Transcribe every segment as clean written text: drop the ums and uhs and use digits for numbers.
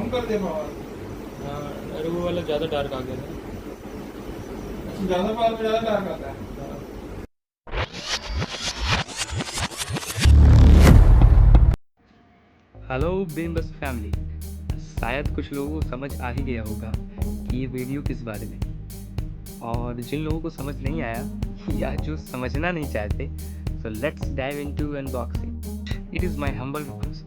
कम कर दे पावर। हाँ, अरे वो वाला ज़्यादा डार्क आ गया था। ज़्यादा पावर में ज़्यादा डार्क आता है। हाँ। Hello BeamBurst family. शायद कुछ लोगों को समझ आ ही गया होगा कि ये वीडियो किस बारे में, और जिन लोगों को समझ नहीं आया या जो समझना नहीं चाहते, so let's dive into unboxing. It is my humble request.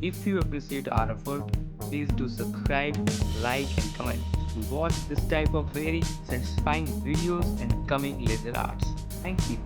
If you appreciate our effort, please do subscribe, like and comment to watch this type of very satisfying videos and coming laser arts. Thank you.